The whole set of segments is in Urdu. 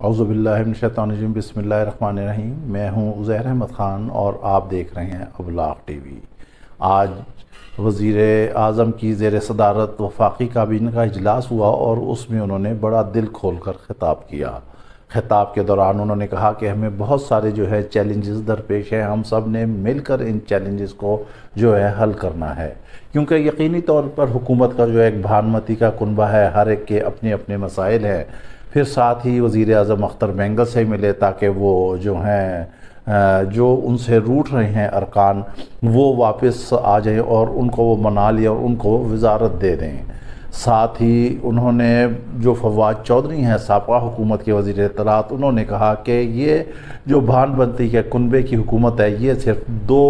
اعوذ باللہ من الشیطان الرجیم، بسم اللہ الرحمن الرحیم۔ میں ہوں عزیر احمد خان اور آپ دیکھ رہے ہیں ابلاغ ٹی وی۔ آج وزیر اعظم کی زیر صدارت وفاقی کابینہ کا اجلاس ہوا اور اس میں انہوں نے بڑا دل کھول کر خطاب کیا۔ خطاب کے دوران انہوں نے کہا کہ ہمیں بہت سارے چیلنجز درپیش ہیں، ہم سب نے مل کر ان چیلنجز کو حل کرنا ہے، کیونکہ یقینی طور پر حکومت کا ایک بھانمتی کا کنبہ ہے، ہر ایک کے اپنے اپنے مسائل ہیں۔ پھر ساتھ ہی وزیر اعظم اختر مینگل سے ملے تاکہ وہ جو ان سے روٹ رہے ہیں ارکان وہ واپس آ جائیں اور ان کو وہ منا لیں اور ان کو وزارت دے دیں۔ ساتھ ہی انہوں نے جو فواد چودھری ہیں سابقہ حکومت کے وزیر اطلاعات، انہوں نے کہا کہ یہ جو بھانمتی کے کنبے کی حکومت ہے یہ صرف 2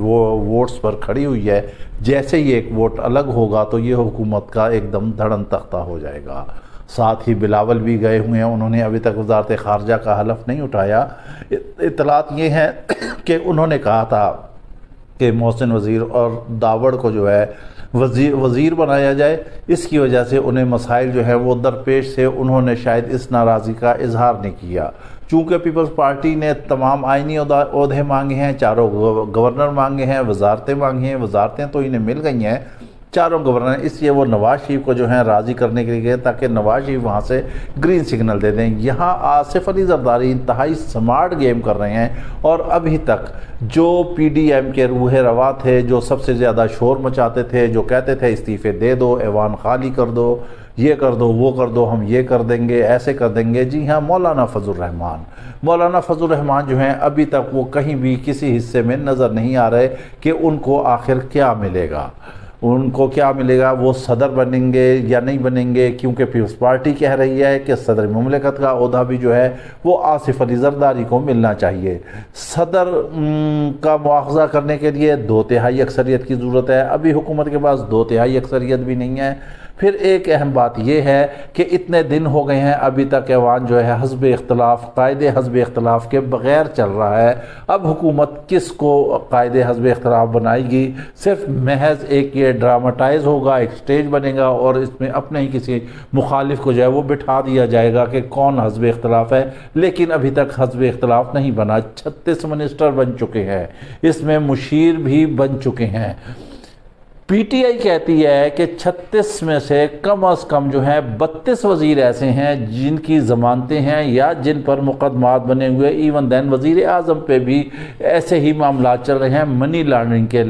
ووٹس پر کھڑی ہوئی ہے، جیسے ہی ایک ووٹ الگ ہوگا تو یہ حکومت کا ایک دم دھڑن تختہ ہو جائے گا۔ ساتھ ہی بلاول بھی گئے ہوئے ہیں، انہوں نے ابھی تک وزارت خارجہ کا حلف نہیں اٹھایا۔ اطلاعات یہ ہیں کہ انہوں نے کہا تھا کہ محسن وزیر اور داوڑ کو وزیر بنایا جائے، اس کی وجہ سے انہیں مسائل وہ درپیش سے انہوں نے شاید اس ناراضی کا اظہار نہیں کیا۔ چونکہ پیپلز پارٹی نے تمام آئینی عہدے مانگے ہیں، 4 گورنر مانگے ہیں، وزارتیں مانگی ہیں، وزارتیں تو انہیں مل گئی ہیں 4 گورنر، اس لیے وہ نواز شریف کو راضی کرنے کے لیے گئے تاکہ نواز شریف وہاں سے گرین سگنل دے دیں۔ یہاں آصف علی زرداری انتہائی سمارٹ گیم کر رہے ہیں اور ابھی تک جو پی ڈی ایم کے روح رواں تھے، جو سب سے زیادہ شور مچاتے تھے، جو کہتے تھے استعفے دے دو، ایوان خالی کر دو، یہ کر دو، وہ کر دو، ہم یہ کر دیں گے، ایسے کر دیں گے، جی ہاں مولانا فضل الرحمان ابھی تک وہ کہیں بھی کسی حصے میں نظر نہیں آ رہے کہ ان کو آخر کیا ملے گا، وہ صدر بنیں گے یا نہیں بنیں گے، کیونکہ پیپلز پارٹی کہہ رہی ہے کہ صدر مملکت کا عہدہ بھی وہ آصف علی زرداری کو ملنا چاہیے۔ صدر کا مواخذہ کرنے کے لیے 2/3 اکثریت کی ضرورت ہے، ابھی حکومت کے پاس 2/3 اکثریت بھی نہیں ہے۔ پھر ایک اہم بات یہ ہے کہ اتنے دن ہو گئے ہیں ابھی تک ایوان حزب اختلاف، قائد حزب اختلاف کے بغیر چل رہا ہے۔ اب حکومت کس کو قائد حزب اختلاف بنائے گی؟ صرف محض ایک یہ ڈراماٹائز ہوگا، ایک سٹیج بنے گا اور اس میں اپنے ہی کسی مخالف کو وہ بٹھا دیا جائے گا کہ کون حزب اختلاف ہے، لیکن ابھی تک حزب اختلاف نہیں بنا۔ 36 منسٹر بن چکے ہیں، اس میں مشیر بھی بن چکے ہیں۔ پی ٹی آئی کہتی ہے کہ 36 میں سے کم از کم 32 وزیر ایسے ہیں جن کی ضمانتیں ہیں یا جن پر مقدمات بنے ہوئے، ایون دین وزیر اعظم پہ بھی ایسے ہی معاملات چل رہے ہیں منی لانڈرنگ کے،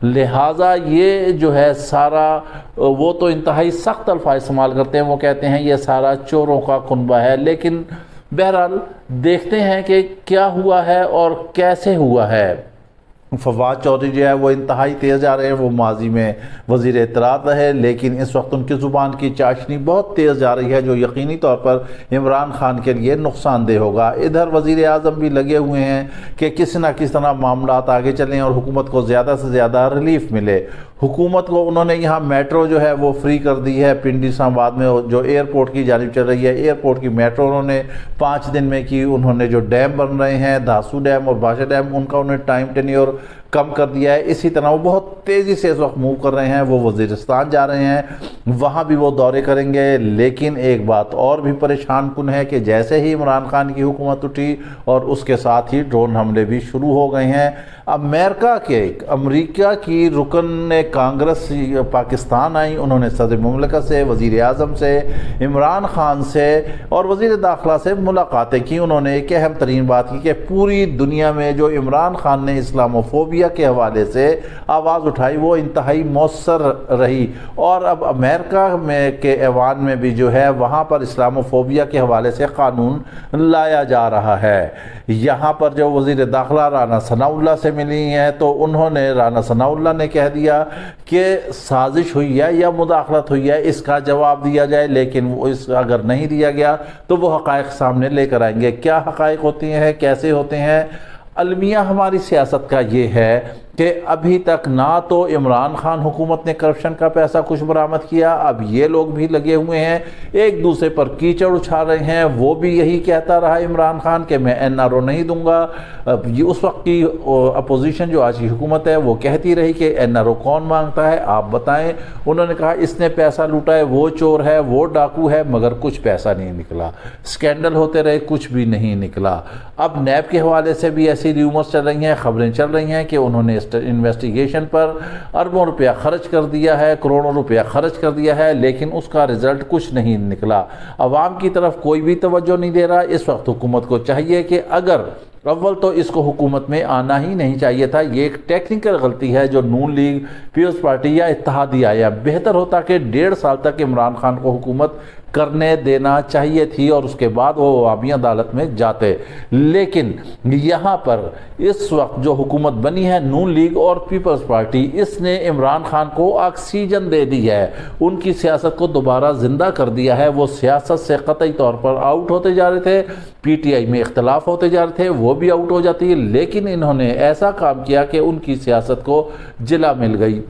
لہٰذا یہ سارا وہ تو انتہائی سخت الفاظ استعمال کرتے ہیں، وہ کہتے ہیں یہ سارا چوروں کا کنبہ ہے، لیکن بہرحال دیکھتے ہیں کہ کیا ہوا ہے اور کیسے ہوا ہے۔ فواد چودھری وہ انتہائی تیز جا رہے ہیں، وہ ماضی میں وزیر اطلاعات رہے، لیکن اس وقت ان کی زبان کی چاشنی بہت تیز جا رہی ہے جو یقینی طور پر عمران خان کے لیے نقصان دہ ہوگا۔ ادھر وزیر اعظم بھی لگے ہوئے ہیں کہ کسی نہ کسی طرح معاملات آگے چلیں اور حکومت کو زیادہ سے زیادہ ریلیف ملے۔ حکومت کو انہوں نے یہاں میٹرو وہ فری کر دی ہے، پنڈی اسلام آباد میں جو ایئرپورٹ کی جانب چل رہی ہے، ایئرپورٹ کی میٹرو انہوں نے 5 دن میں کی۔ انہوں نے جو ڈیم بن رہے ہیں دھاسو ڈیم اور باشا ڈیم، ان کا انہیں ٹائم ٹینیور کم کر دیا ہے۔ اسی طرح وہ بہت تیزی سے اس وقت موو کر رہے ہیں، وہ وزیرستان جا رہے ہیں، وہاں بھی وہ دورے کریں گے۔ لیکن ایک بات اور بھی پریشان کن ہے کہ جیسے ہی عمران خان کی حکومت اٹھی اور اس کے ساتھ ہی ڈرون حملے بھی شروع ہو گئے ہیں۔ امریکہ کی رکن کانگریس پاکستان آئیں، انہوں نے صدر مملکت سے، وزیر اعظم سے، عمران خان سے اور وزیر داخلہ سے ملاقاتیں کی۔ انہوں نے ایک اہم ترین بات کی کہ پوری دنیا میں جو عمران خان نے اسلاموفوبیا کے حوالے سے آواز اٹھائی وہ انتہائی مؤثر رہی، اور اب امریکہ کے ایوان میں بھی وہاں پر اسلاموفوبیا کے حوالے سے قانون لایا جا رہا ہے۔ یہاں پر جو وزیر داخلہ رانا ثناءاللہ سے ملی ہیں تو انہوں نے رانا ثناءاللہ نے کہہ دیا کہ سازش ہوئی ہے یا مداخلت ہوئی ہے، اس کا جواب دیا جائے، لیکن اگر نہیں دیا گیا تو وہ حقائق سامنے لے کر آئیں گے۔ کیا حقائق ہوتی ہیں، کیسے ہوتے ہیں؟ المیہ ہماری سیاست کا یہ ہے کہ ابھی تک نہ تو عمران خان حکومت نے کرپشن کا پیسہ کچھ برآمد کیا، اب یہ لوگ بھی لگے ہوئے ہیں ایک دوسرے پر کیچڑ اچھال رہے ہیں۔ وہ بھی یہی کہتا رہا عمران خان کہ میں NRO نہیں دوں گا۔ اس وقت کی اپوزیشن جو آج کی حکومت ہے وہ کہتی رہی کہ NRO کون مانگتا ہے آپ بتائیں۔ انہوں نے کہا اس نے پیسہ لوٹا ہے، وہ چور ہے، وہ ڈاکو ہے، مگر کچھ پیسہ نہیں نکلا۔ سکینڈل ہوتے رہے، کچھ بھی نہیں نکلا۔ اب نیب کے حوالے سے بھی ایسی ریومرز چل رہی ہیں، خبریں چل رہی ہیں کہ انہوں نے انویسٹیگیشن پر اربوں روپیہ خرچ کر دیا ہے، کروڑوں روپیہ خرچ کر دیا ہے، لیکن اس کا رزلٹ کچھ نہیں نکلا۔ عوام کی طرف کوئی بھی توجہ نہیں دے رہا۔ اس وقت حکومت کو چاہیے کہ اگر اول تو اس کو حکومت میں آنا ہی نہیں چاہیے تھا، یہ ایک ٹیکنیکل غلطی ہے جو نون لیگ، پیپلز پارٹی یا اتحادیہ آیا، بہتر ہوتا کہ 1.5 سال تک عمران خان کو حکومت کرنے دینا چاہیے تھی اور اس کے بعد وہ عوامی عدالت میں جاتے۔ لیکن یہاں پر اس وقت جو حکومت بنی ہے نون لیگ اور پیپلز پارٹی، اس نے عمران خان کو آکسیجن دے دی ہے، ان کی سیاست کو دوبارہ زندہ کر دیا ہے۔ وہ سیاست سے قطعی طور پر آؤٹ ہوتے جا رہے تھے، PTI میں اختلاف ہوتے جا رہے تھے، وہ بھی آؤٹ ہو جاتی ہے، لیکن انہوں نے ایسا کام کیا کہ ان کی سیاست کو جلا مل گئی۔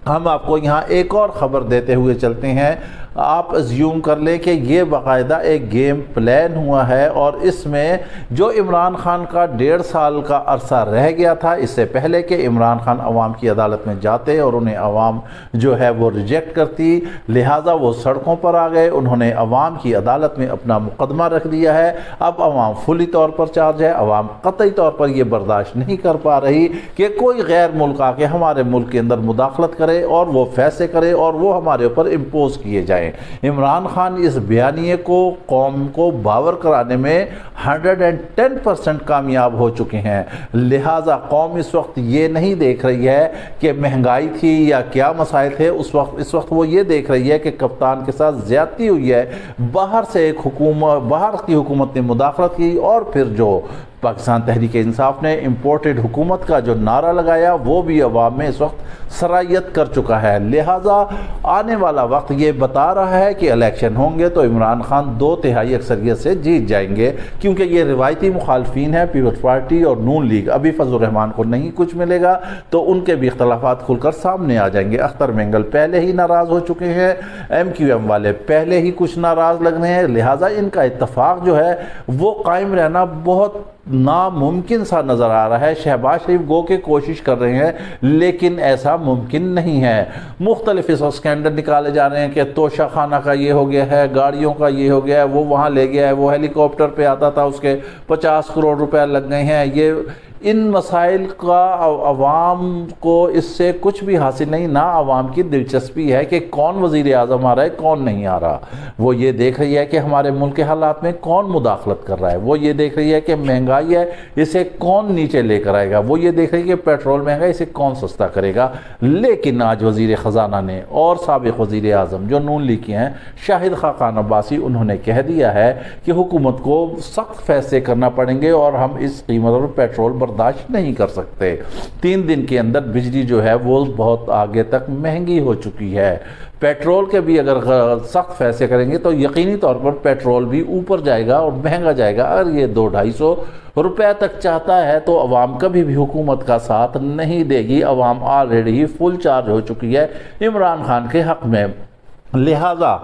ہم آپ کو یہاں ایک اور خبر دیتے ہوئے چلتے ہیں۔ آپ ازیوم کر لیں کہ یہ باقاعدہ ایک گیم پلان ہوا ہے اور اس میں جو عمران خان کا 1.5 سال کا عرصہ رہ گیا تھا اس سے پہلے کہ عمران خان عوام کی عدالت میں جاتے اور انہیں عوام جو ہے وہ ریجیکٹ کرتی، لہٰذا وہ سڑکوں پر آ گئے، انہوں نے عوام کی عدالت میں اپنا مقدمہ رکھ دیا ہے۔ اب عوام فلی طور پر چارج ہے، عوام قطعی طور پر یہ برداشت نہیں کر پا رہی کہ کوئی غیر ملک آ کے ہمارے ملک کے اندر مداخلت کرے اور وہ فیصلے کرے اور وہ ہمارے اوپر امپوز کیے جائیں۔ عمران خان اس بیانیے کو قوم کو باور کرانے میں 110% کامیاب ہو چکے ہیں، لہٰذا قوم اس وقت یہ نہیں دیکھ رہی ہے کہ مہنگائی تھی یا کیا مسائل تھے، اس وقت وہ یہ دیکھ رہی ہے کہ کپتان کے ساتھ زیادتی ہوئی ہے، باہر سے ایک باہر کی حکومت نے مداخلت کی اور پھر جو پاکستان تحریک انصاف نے امپورٹڈ حکومت کا جو نعرہ لگایا وہ بھی عوام میں اس وقت سرایت کر چکا ہے۔ لہٰذا آنے والا وقت یہ بتا رہا ہے کہ الیکشن ہوں گے تو عمران خان 2/3 اکثریت سے جیت جائیں گے، کیونکہ یہ روایتی مخالفین ہیں پیپلز پارٹی اور نون لیگ۔ ابھی فضل الرحمان کو نہیں کچھ ملے گا تو ان کے بھی اختلافات کھل کر سامنے آ جائیں گے۔ اختر مینگل پہلے ہی ناراض ہو چکے ہیں، MQM والے پہلے ہی کچھ ناراض لگ رہے ہیں، لہٰذا ان کا اتفاق جو ہے وہ قائم رہنا بہت ناممکن سا نظر آ رہا ہے۔ شہباز شریف گو کے کوشش کر رہے ہیں لیکن ایسا ممکن نہیں ہے۔ مختلف اس اسکینڈل نکالے جا رہے ہیں کہ توشہ خانہ کا یہ ہو گیا ہے، گاڑیوں کا یہ ہو گیا ہے، وہ وہاں لے گیا ہے، وہ ہیلی کاپٹر پہ آتا تھا اس کے 50 کروڑ روپے لگ گئے ہیں۔ یہ ان مسائل کا عوام کو اس سے کچھ بھی حاصل نہیں، نہ عوام کی دلچسپی ہے کہ کون وزیر اعظم آ رہا ہے کون نہیں آ رہا۔ وہ یہ دیکھ رہی ہے کہ ہمارے ملک کے حالات میں کون مداخلت کر رہا ہے، وہ یہ دیکھ رہی ہے کہ مہنگائی ہے اسے کون نیچے لے کر آئے گا، وہ یہ دیکھ رہی ہے کہ پیٹرول مہنگا اسے کون سستا کرے گا۔ لیکن آج وزیر خزانہ نے اور سابق وزیر اعظم جو نون لیگ کے ہیں شاہد خاقان عباسی، انہوں نے کہہ دیا ہے کہ حکومت کو سخت فیصلے کرنا پڑیں گے اور ہم اس قیمت پر پیٹرول برداشت نہیں کر سکتے۔ 3 دن کے اندر بجلی جو ہے وہ بہت آگے تک مہنگی ہو چکی ہے۔ پیٹرول کے بھی اگر سخت فیصلے کریں گے تو یقینی طور پر پیٹرول بھی اوپر جائے گا اور مہنگا جائے گا۔ اگر یہ 200-250 روپے تک چاہتا ہے تو عوام کبھی بھی حکومت کا ساتھ نہیں دے گی۔ عوام آلریڈی فل چارج ہو چکی ہے عمران خان کے حق میں، لہٰذا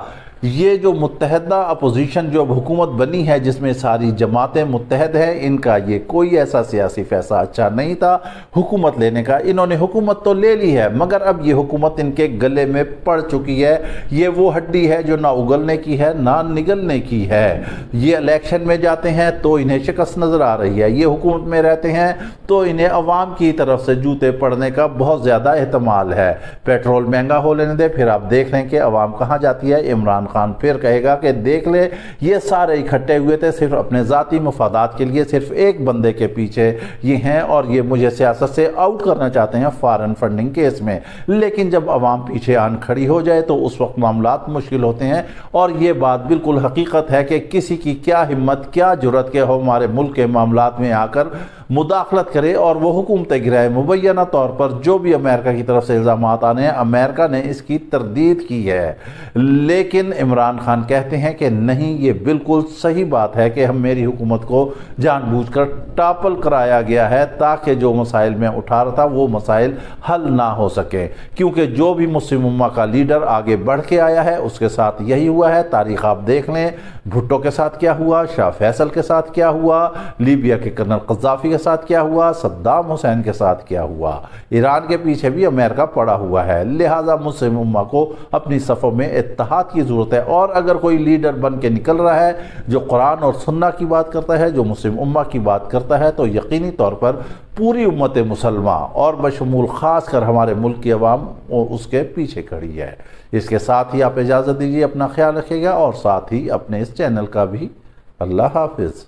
یہ جو متحدہ اپوزیشن جو حکومت بنی ہے جس میں ساری جماعتیں متحد ہیں، ان کا یہ کوئی ایسا سیاسی فیصلہ اچھا نہیں تھا حکومت لینے کا۔ انہوں نے حکومت تو لے لی ہے مگر اب یہ حکومت ان کے گلے میں پڑ چکی ہے۔ یہ وہ ہڈی ہے جو نہ اگلنے کی ہے نہ نگلنے کی ہے۔ یہ الیکشن میں جاتے ہیں تو انہیں شکست نظر آ رہی ہے، یہ حکومت میں رہتے ہیں تو انہیں عوام کی طرف سے جوتے پڑنے کا بہت زیادہ احتمال ہے۔ پیٹرول مہنگا ہو لینے دے، پھر آپ دیکھ رہے ہیں کہ عوام کہاں جاتی ہے۔ عمران خان پھر کہے گا کہ دیکھ لے یہ سارے اکٹھے ہوئے تھے صرف اپنے ذاتی مفادات کے لیے، صرف ایک بندے کے پیچھے یہ ہیں اور یہ مجھے سیاست سے آؤٹ کرنا چاہتے ہیں فارن فنڈنگ کیس میں۔ لیکن جب عوام پیچھے آن کھڑی ہو جائے تو اس وقت معاملات مشکل ہوتے ہیں، اور یہ بات بالکل حقیقت ہے کہ کسی کی کیا ہمت کیا جرت کہ ہمارے ملک کے معاملات میں آ کر مداخلت کرے اور وہ حکومت گرائے۔ مبینہ طور پر جو بھی امریکہ کی طرف سے الزامات آنے ہیں، امریکہ نے اس کی تردید کی ہے، لیکن عمران خان کہتے ہیں کہ نہیں، یہ بالکل صحیح بات ہے کہ میری حکومت کو جان بوجھ کر ٹاپل کرایا گیا ہے تاکہ جو مسائل میں اٹھا رہا تھا وہ مسائل حل نہ ہو سکیں، کیونکہ جو بھی مسلم امہ کا لیڈر آگے بڑھ کے آیا ہے اس کے ساتھ یہی ہوا ہے۔ تاریخ آپ دیکھ لیں، بھٹو کے ساتھ کیا ہوا، شاہ فیصل کے ساتھ کیا ہوا، لیبیا کے کرنل قذافی کے ساتھ کیا ہوا، صدام حسین کے ساتھ کیا ہوا۔ ایران کے پیچھے بھی امریکہ پڑا ہوا ہے، لہٰذا مسلم امہ کو اپنی صفوں میں اتحاد کی ضرورت ہے، اور اگر کوئی لیڈر بن کے نکل رہا ہے جو قرآن اور سنہ کی بات کرتا ہے، جو مسلم امہ کی بات کرتا ہے، تو یقینی طور پر پوری امت مسلمہ اور بشمول خاص کر ہمارے ملک کی عوام اس کے پیچھے کھڑی ہے۔ اس کے ساتھ ہی آپ اجازت دیجیے، اپنا خیال رکھیے گا، اور ساتھ ہی اپنے اس چینل کا بھی۔ اللہ حافظ۔